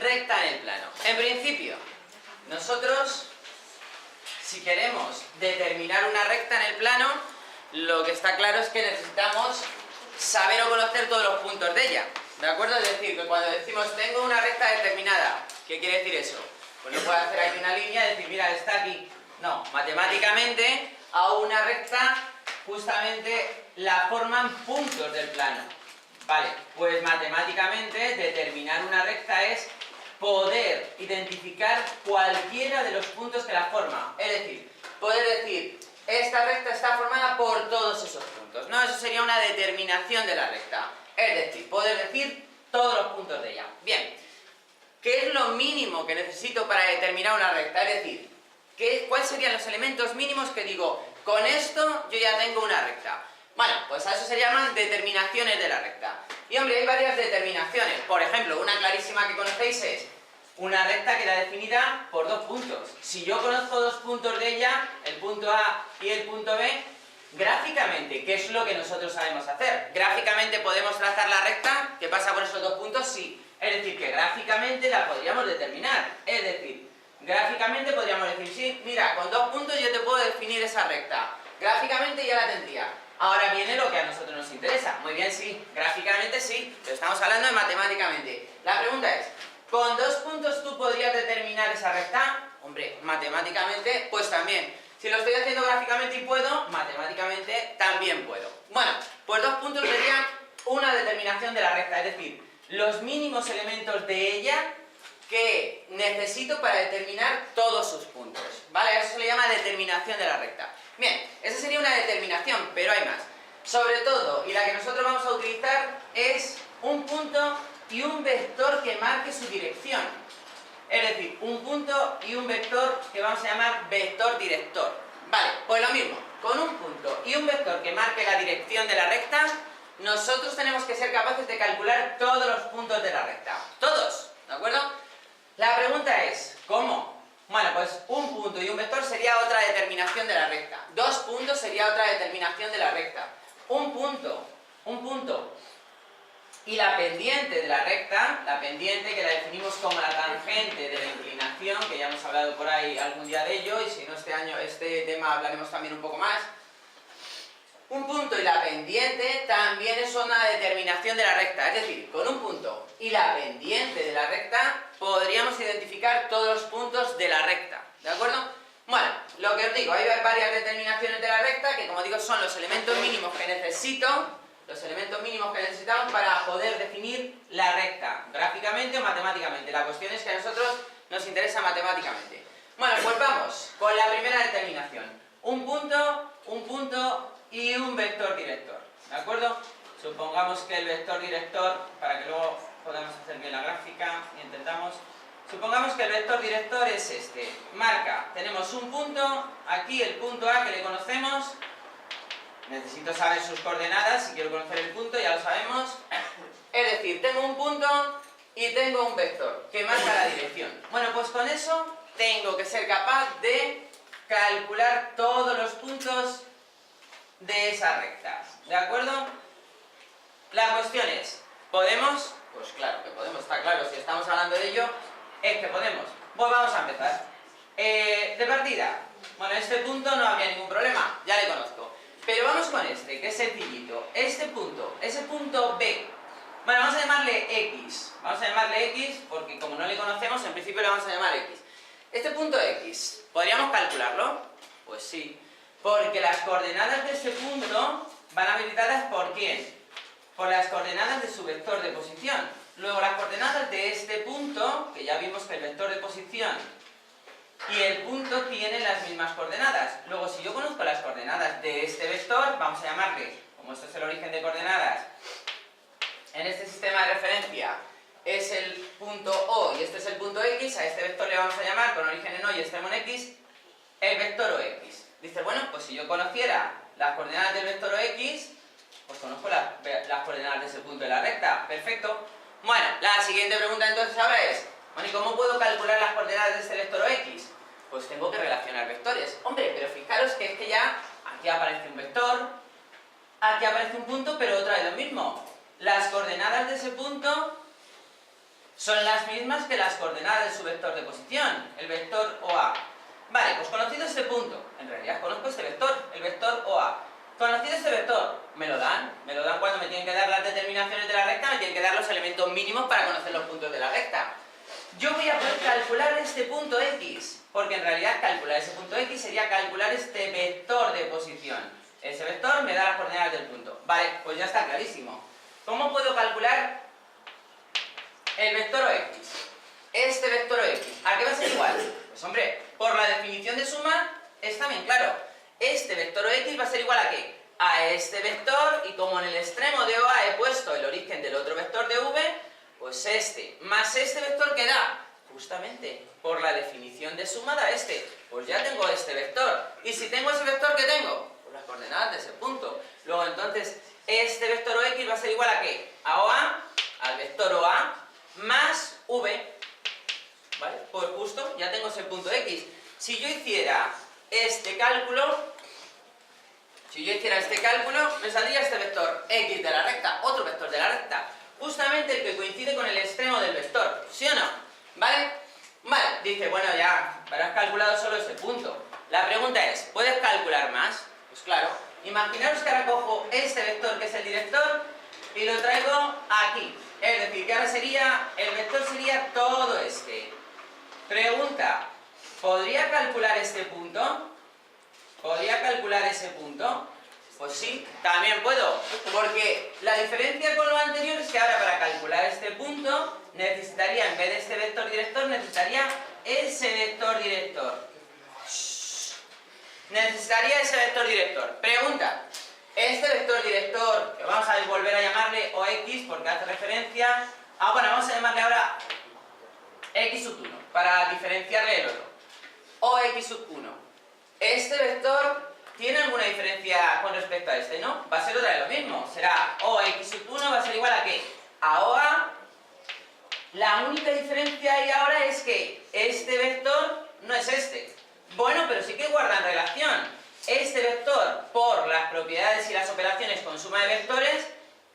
recta en el plano. En principio, nosotros, si queremos determinar una recta en el plano, lo que está claro es que necesitamos saber o conocer todos los puntos de ella. ¿De acuerdo? Es decir, que cuando decimos tengo una recta determinada, ¿qué quiere decir eso? Pues no puedo hacer aquí una línea y decir, mira, está aquí. No, matemáticamente a una recta justamente la forman puntos del plano. Vale, pues matemáticamente determinar una recta es poder identificar cualquiera de los puntos que la forman. Es decir, poder decir, esta recta está formada por todos esos puntos, ¿no? Eso sería una determinación de la recta. Es decir, poder decir todos los puntos de ella. Bien, ¿qué es lo mínimo que necesito para determinar una recta? Es decir, ¿cuáles serían los elementos mínimos que digo, con esto yo ya tengo una recta? Bueno, pues a eso se llaman determinaciones de la recta. Y hombre, hay varias determinaciones. Por ejemplo, una clarísima que conocéis es una recta que era definida por dos puntos. Si yo conozco dos puntos de ella, el punto A y el punto B, gráficamente, ¿qué es lo que nosotros sabemos hacer? Gráficamente podemos trazar la recta que pasa por esos dos puntos, sí. Es decir, que gráficamente la podríamos determinar. Es decir, gráficamente podríamos decir, sí, mira, con dos puntos yo te puedo definir esa recta. Gráficamente ya la tendría. Ahora viene lo que a nosotros nos interesa. Muy bien, sí, gráficamente sí, pero estamos hablando de matemáticamente. La pregunta es, ¿con dos puntos tú podrías determinar esa recta? Hombre, matemáticamente, pues también. Si lo estoy haciendo gráficamente y puedo, matemáticamente también puedo. Bueno, pues dos puntos serían una determinación de la recta, es decir, los mínimos elementos de ella que necesito para determinar todos sus puntos, ¿vale? Eso se le llama determinación de la recta. Bien, esa sería una determinación, pero hay más. Sobre todo, y la que nosotros vamos a utilizar es un punto y un vector que marque su dirección. Es decir, un punto y un vector que vamos a llamar vector director. Vale, pues lo mismo, con un punto y un vector que marque la dirección de la recta, nosotros tenemos que ser capaces de calcular todos los puntos de la recta. Todos, ¿de acuerdo? La pregunta es, ¿cómo? Bueno, pues un punto y un vector sería otra determinación de la recta. Dos puntos sería otra determinación de la recta. Un punto y la pendiente de la recta, la pendiente que la definimos como la tangente de la inclinación, que ya hemos hablado por ahí algún día de ello, y si no este tema hablaremos también un poco más. Un punto y la pendiente también es una determinación de la recta, es decir, con un punto y la pendiente de la recta podríamos identificar todos los puntos de la recta, ¿de acuerdo? Bueno, lo que os digo, hay varias determinaciones de la recta que, como digo, son los elementos mínimos que necesitamos para poder definir la recta, gráficamente o matemáticamente. La cuestión es que a nosotros nos interesa matemáticamente. Bueno, pues vamos con la primera determinación. Un punto y un vector director, ¿de acuerdo? Supongamos que el vector director, para que luego podamos hacer bien la gráfica y entendamos, supongamos que el vector director es este. Marca, tenemos un punto, aquí el punto A que le conocemos, necesito saber sus coordenadas, si quiero conocer el punto ya lo sabemos, es decir, tengo un punto y tengo un vector que marca la dirección. Bueno, pues con eso tengo que ser capaz de calcular todos los puntos de esa recta, ¿de acuerdo? La cuestión es, ¿podemos? Pues claro que podemos, está claro, si estamos hablando de ello, es que podemos. Pues vamos a empezar. De partida, bueno, este punto no habría ningún problema, ya le conozco. Pero vamos con este, que es sencillito. Este punto, ese punto B, bueno, vamos a llamarle X. Vamos a llamarle X porque como no le conocemos, en principio le vamos a llamar X. Este punto X, ¿podríamos calcularlo? Pues sí. Porque las coordenadas de este punto van habilitadas ¿por quién? Por las coordenadas de su vector de posición. Luego las coordenadas de este punto, que ya vimos que el vector de posición y el punto tienen las mismas coordenadas. Luego si yo conozco las coordenadas de este vector, vamos a llamarle, como esto es el origen de coordenadas, en este sistema de referencia es el punto O y este es el punto X, a este vector le vamos a llamar con origen en O y extremo en X, el vector OX. Dice, bueno, pues si yo conociera las coordenadas del vector OX, pues conozco las coordenadas de ese punto de la recta. Perfecto. Bueno, la siguiente pregunta entonces ahora es, bueno, ¿y cómo puedo calcular las coordenadas de este vector OX? Pues tengo que relacionar vectores. Hombre, pero fijaros que es que ya aquí aparece un vector, aquí aparece un punto, pero otra vez lo mismo. Las coordenadas de ese punto son las mismas que las coordenadas de su vector de posición, el vector OA. Vale, pues conocido este punto, en realidad conozco este vector, el vector OA. Conocido este vector, me lo dan cuando me tienen que dar las determinaciones de la recta, me tienen que dar los elementos mínimos para conocer los puntos de la recta. Yo voy a poder calcular este punto X, porque en realidad calcular ese punto X sería calcular este vector de posición. Ese vector me da las coordenadas del punto. Vale, pues ya está clarísimo. ¿Cómo puedo calcular el vector OX? Este vector OX, ¿a qué va a ser igual? Pues hombre, por la definición de suma está bien claro. Este vector OX va a ser igual ¿a qué? A este vector, y como en el extremo de OA he puesto el origen del otro vector de V, pues este más este vector que da, justamente por la definición de suma da este. Pues ya tengo este vector. Y si tengo ese vector, ¿qué tengo? Pues las coordenadas de ese punto. Luego entonces, este vector OX va a ser igual ¿a qué? A OA, al vector OA, más V. ¿Vale? Pues justo, ya tengo ese punto X. Si yo hiciera este cálculo, me saldría este vector X de la recta, otro vector de la recta, justamente el que coincide con el extremo del vector, ¿sí o no? ¿Vale? Vale, dice, bueno ya, pero has calculado solo ese punto. La pregunta es, ¿puedes calcular más? Pues claro, imaginaros que ahora cojo este vector que es el director y lo traigo aquí. Es decir, que ahora el vector sería todo este. Pregunta, ¿podría calcular este punto? ¿Podría calcular ese punto? Pues sí, también puedo, porque la diferencia con lo anterior es que ahora para calcular este punto necesitaría, en vez de este vector director, necesitaría ese vector director. Necesitaría ese vector director. Pregunta, este vector director, que vamos a volver a llamarle OX porque hace referencia a, bueno, vamos a llamarle ahora X sub 1, para diferenciarle el otro. OX sub 1. Este vector tiene alguna diferencia con respecto a este, ¿no? Va a ser otra vez lo mismo. Será OX sub 1 va a ser igual a ¿qué? A OA. La única diferencia ahí ahora es que este vector no es este. Bueno, pero sí que guardan relación. Este vector, por las propiedades y las operaciones con suma de vectores,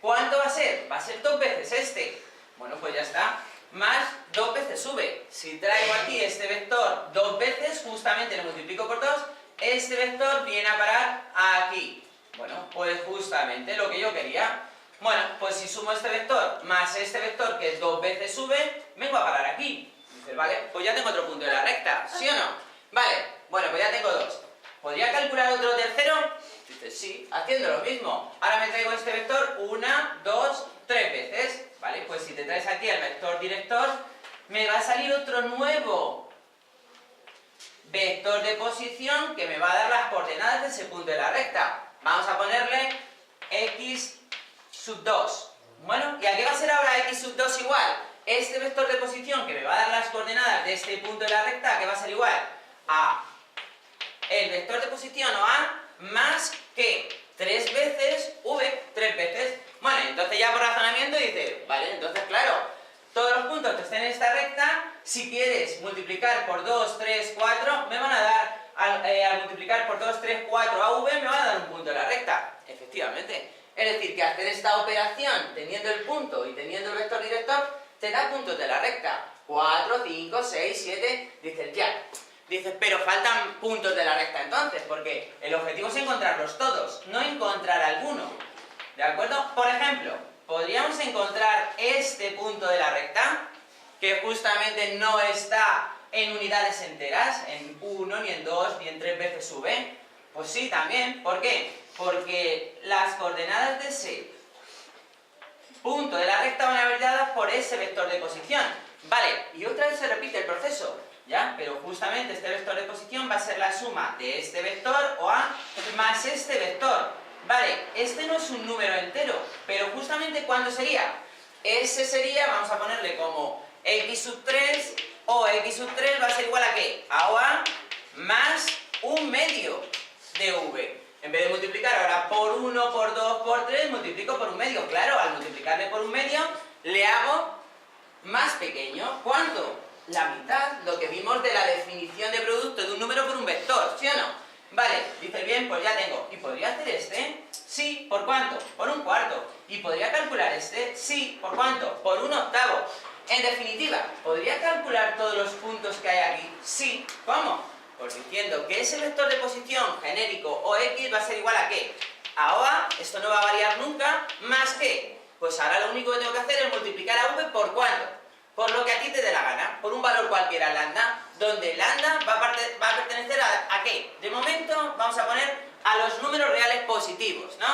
¿cuánto va a ser? Va a ser 2 veces este. Bueno, pues ya está. Más 2 veces V. Si traigo aquí este vector 2 veces, justamente lo multiplico por 2, este vector viene a parar aquí. Bueno, pues justamente lo que yo quería. Bueno, pues si sumo este vector más este vector, que es 2 veces V, vengo a parar aquí. Dices, vale, pues ya tengo otro punto de la recta, ¿sí o no? Vale, bueno, pues ya tengo 2. ¿Podría calcular otro tercero? Dices, sí, haciendo lo mismo. Ahora me traigo este vector 1, 2, 3 veces. ¿Vale? Pues si te traes aquí el vector director, me va a salir otro nuevo vector de posición que me va a dar las coordenadas de ese punto de la recta. Vamos a ponerle X sub 2. Bueno, ¿y a qué va a ser ahora X sub 2 igual? Este vector de posición que me va a dar las coordenadas de este punto de la recta, ¿a qué va a ser igual? A el vector de posición OA más que 3 veces V, 3 veces. Bueno, entonces ya por razonamiento dice, vale, entonces claro, todos los puntos que estén en esta recta, si quieres multiplicar por 2, 3, 4, me van a dar, al multiplicar por 2, 3, 4 a V, me van a dar un punto de la recta. Efectivamente. Es decir, que hacer esta operación teniendo el punto y teniendo el vector director, te da puntos de la recta. 4, 5, 6, 7, dices ya. Dices, pero faltan puntos de la recta entonces, porque el objetivo es encontrarlos todos, no encontrar alguno. ¿De acuerdo? Por ejemplo, podríamos encontrar este punto de la recta, que justamente no está en unidades enteras, en 1, ni en 2, ni en 3 veces V. Pues sí, también. ¿Por qué? Porque las coordenadas de ese punto de la recta van a ver dadas por ese vector de posición. Vale, y otra vez se repite el proceso, ¿ya? Pero justamente este vector de posición va a ser la suma de este vector, OA, más este vector. Vale, este no es un número entero, pero justamente ¿cuánto sería? Ese sería, vamos a ponerle como X sub 3, o X sub 3 va a ser igual a ¿qué? A OA más un medio de V. En vez de multiplicar ahora por 1, por 2, por 3, multiplico por un medio. Claro, al multiplicarle por un medio, le hago más pequeño. ¿Cuánto? La mitad, lo que vimos de la definición de producto de un número por un vector, ¿sí o no? Vale, dice bien, pues ya tengo. ¿Y podría hacer este? Sí, ¿por cuánto? Por un cuarto. ¿Y podría calcular este? Sí, ¿por cuánto? Por un octavo. En definitiva, ¿podría calcular todos los puntos que hay aquí? Sí. ¿Cómo? Pues diciendo que ese vector de posición genérico OX va a ser igual a ¿qué? A OA, esto no va a variar nunca, más ¿qué? Pues ahora lo único que tengo que hacer es multiplicar a V por ¿cuánto? Por lo que a ti te dé la gana, por un valor cualquiera lambda, donde lambda va a pertenecer ¿a qué? De momento vamos a poner a los números reales positivos, ¿no?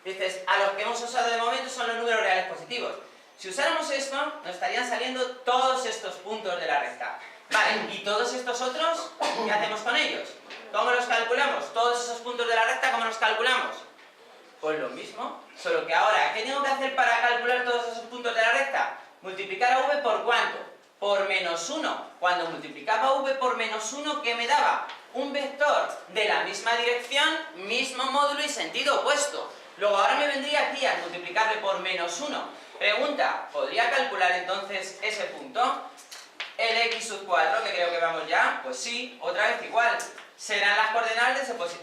Dices, a los que hemos usado de momento son los números reales positivos. Si usáramos esto, nos estarían saliendo todos estos puntos de la recta. Vale, ¿y todos estos otros? ¿Qué hacemos con ellos? ¿Cómo los calculamos? Todos esos puntos de la recta, ¿cómo los calculamos? Pues lo mismo, solo que ahora, ¿qué tengo que hacer para calcular todos esos puntos de la recta? Multiplicar a V por ¿cuánto? Por menos 1. Cuando multiplicaba V por menos 1, ¿qué me daba? Un vector de la misma dirección, mismo módulo y sentido opuesto. Luego ahora me vendría aquí a multiplicarle por menos 1. Pregunta, ¿podría calcular entonces ese punto? El x sub 4, que creo que vamos ya, pues sí, otra vez igual. Serán las coordenadas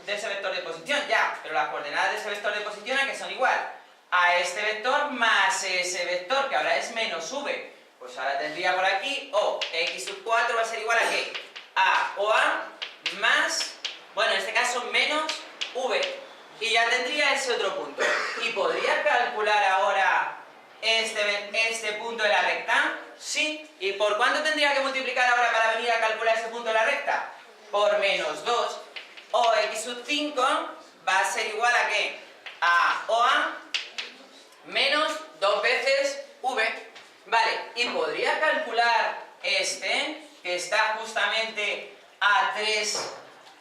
de ese vector de posición, ya, pero las coordenadas de ese vector de posición ¿a qué son igual? A este vector más ese vector, que ahora es menos v. Pues ahora tendría por aquí, o x sub 4 va a ser igual a ¿qué? A o a más, bueno, en este caso menos v. Y ya tendría ese otro punto. ¿Y podría calcular ahora este punto de la recta? Sí. ¿Y por cuánto tendría que multiplicar ahora para venir a calcular ese punto de la recta? Por menos 2. O x sub 5 va a ser igual a ¿qué? A o a menos 2 veces v. Vale, ¿y podría calcular este, que está justamente a 3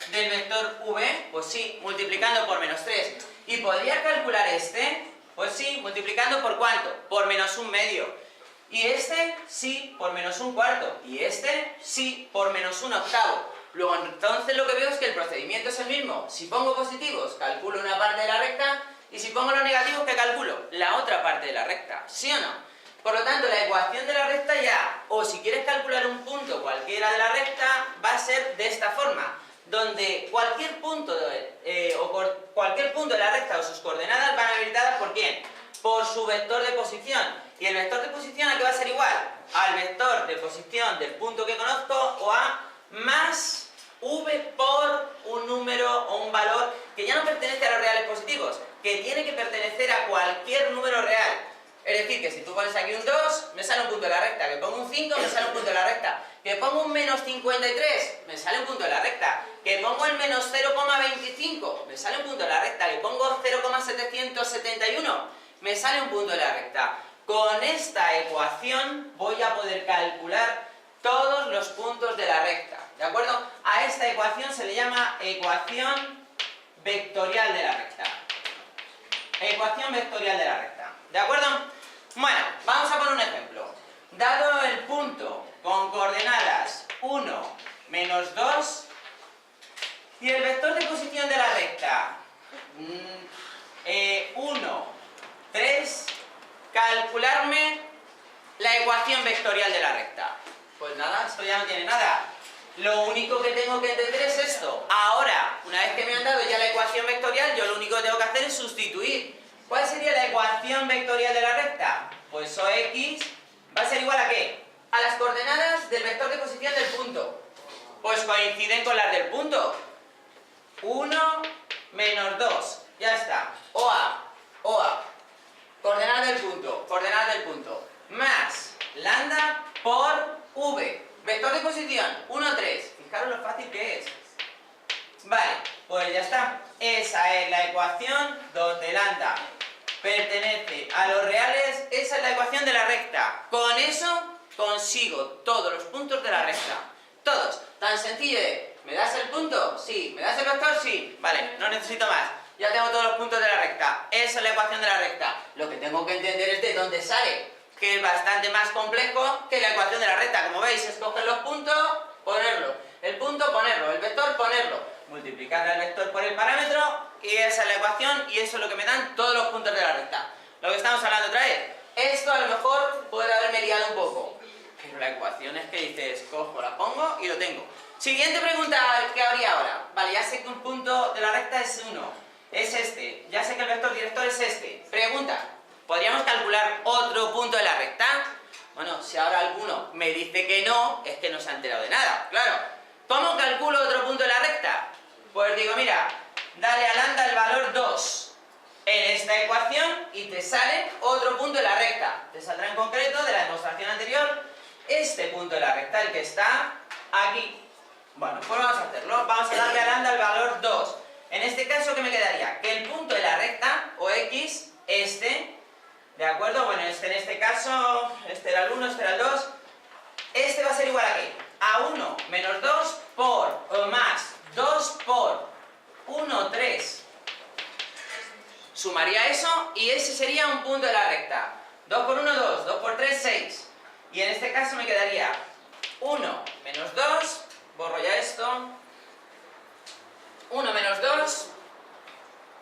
del vector v? Pues sí, multiplicando por menos 3. ¿Y podría calcular este? Pues sí, multiplicando por ¿cuánto? Por menos 1/2. Y este, sí, por menos 1/4. Y este, sí, por menos 1/8. Luego, entonces lo que veo es que el procedimiento es el mismo. Si pongo positivos, calculo una parte de la recta, y si pongo los negativos, ¿qué calculo? La otra parte de la recta, ¿sí o no? Por lo tanto, la ecuación de la recta ya, o si quieres calcular un punto cualquiera de la recta, va a ser de esta forma, donde cualquier punto de la recta o sus coordenadas van a venir dadas ¿por quién? Por su vector de posición. ¿Y el vector de posición a qué va a ser igual? Al vector de posición del punto que conozco, o a más v por un número o un valor que ya no pertenece a los reales positivos, que tiene que pertenecer a cualquier número real. Es decir, que si tú pones aquí un 2, me sale un punto de la recta, que pongo un 5, me sale un punto de la recta, que pongo un menos 53, me sale un punto de la recta, que pongo el menos 0,25, me sale un punto de la recta, que pongo 0,771, me sale un punto de la recta. Con esta ecuación voy a poder calcular todos los puntos de la recta, ¿de acuerdo? A esta ecuación se le llama ecuación vectorial de la recta. Ecuación vectorial de la recta, ¿de acuerdo? Bueno, vamos a poner un ejemplo. Dado el punto con coordenadas 1, menos 2, y el vector de posición de la recta 1, 3, calcularme la ecuación vectorial de la recta. Pues nada, esto ya no tiene nada. Lo único que tengo que entender es esto. Ahora, una vez que me han dado ya la ecuación vectorial, yo lo único que tengo que hacer es sustituir. ¿Cuál sería la ecuación vectorial de la recta? Pues OX va a ser igual a ¿qué? A las coordenadas del vector de posición del punto. Pues coinciden con las del punto. 1 menos 2. Ya está. OA. Coordenadas del punto. Más lambda por V. Vector de posición, 1, 3. Fijaros lo fácil que es. Vale, pues ya está. Esa es la ecuación donde lambda pertenece a los reales. Esa es la ecuación de la recta. Con eso consigo todos los puntos de la recta. Todos. Tan sencillo de, ¿me das el punto? Sí. ¿Me das el vector? Sí. Vale, no necesito más. Ya tengo todos los puntos de la recta. Esa es la ecuación de la recta. Lo que tengo que entender es de dónde sale, que es bastante más complejo que la ecuación de la recta. Como veis, escoger los puntos, ponerlo. El punto, ponerlo. El vector, ponerlo. Multiplicar el vector por el parámetro, y esa es la ecuación, y eso es lo que me dan todos los puntos de la recta. Lo que estamos hablando otra vez. Esto a lo mejor puede haberme liado un poco, pero la ecuación es que dices, cojo, la pongo y lo tengo. Siguiente pregunta que habría ahora. Vale, ya sé que un punto de la recta es 1. Es este. Ya sé que el vector director es este. Pregunta. ¿Podríamos calcular otro punto de la recta? Bueno, si ahora alguno me dice que no, es que no se ha enterado de nada, claro. ¿Cómo calculo otro punto de la recta? Pues digo, mira, dale a lambda el valor 2 en esta ecuación y te sale otro punto de la recta. Te saldrá en concreto de la demostración anterior este punto de la recta, el que está aquí. Bueno, pues vamos a hacerlo. Vamos a darle a lambda el valor 2. En este caso, ¿qué me quedaría? Que el punto de la recta, o x, este, ¿de acuerdo? Bueno, en este caso, este era el 1, este era el 2. Este va a ser igual a ¿qué? A 1 menos 2 por, o más 2 por 1, 3. Sumaría eso y ese sería un punto de la recta. 2 por 1, 2. 2 por 3, 6. Y en este caso me quedaría 1 menos 2. Borro ya esto. 1 menos 2.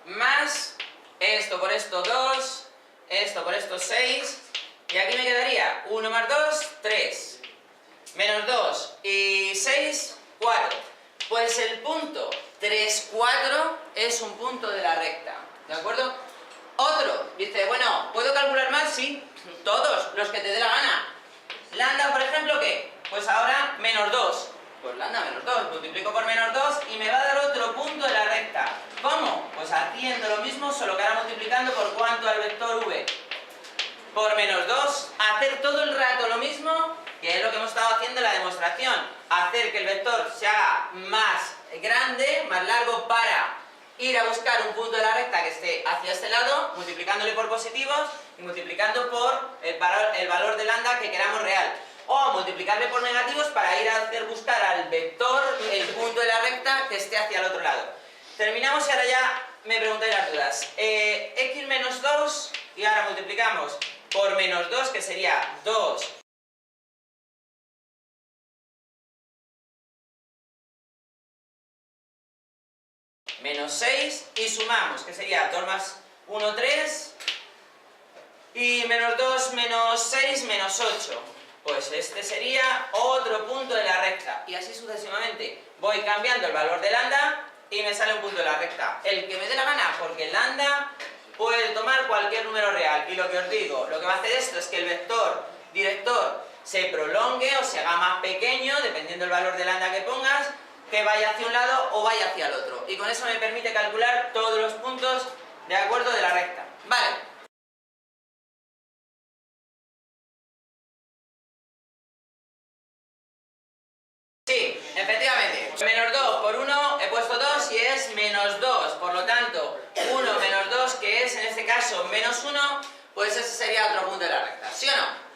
Más esto por esto 2. Esto por esto 6. Y aquí me quedaría 1 más 2, 3. Menos 2 y 6, 4. Pues el punto 3, 4 es un punto de la recta. ¿De acuerdo? Otro, dice, bueno, ¿puedo calcular más? Sí, todos, los que te dé la gana. Lambda, por ejemplo, ¿qué? Pues ahora menos 2. Pues lambda menos 2, multiplico por menos 2 y me va a dar otro punto de la recta. ¿Cómo? Pues haciendo lo mismo, solo que ahora multiplicando por cuánto al vector v. Por menos 2. Hacer todo el rato lo mismo, que es lo que hemos estado haciendo en la demostración. Hacer que el vector se haga más grande, más largo, para ir a buscar un punto de la recta que esté hacia este lado, multiplicándole por positivos y multiplicando por el valor de lambda que queramos real. O multiplicarle por negativos para ir a hacer buscar al vector el punto de la recta que esté hacia el otro lado. Terminamos y ahora ya me preguntáis las dudas. X menos 2 y ahora multiplicamos por menos 2, que sería 2 menos 6 y sumamos, que sería 2 más 1, 3 y menos 2 menos 6 menos 8. Pues este sería otro punto de la recta y así sucesivamente. Voy cambiando el valor de lambda y me sale un punto de la recta. El que me dé la gana, porque el lambda puede tomar cualquier número real. Y lo que os digo, lo que va a hacer esto es que el vector director se prolongue o se haga más pequeño, dependiendo del valor de lambda que pongas, que vaya hacia un lado o vaya hacia el otro. Y con eso me permite calcular todos los puntos de acuerdo de la recta. Vale. Sí, efectivamente. Menos 2 por 1 he puesto 2 y es menos 2. Por lo tanto, 1 menos 2, que es en este caso menos 1, pues ese sería otro punto de la recta. ¿Sí o no?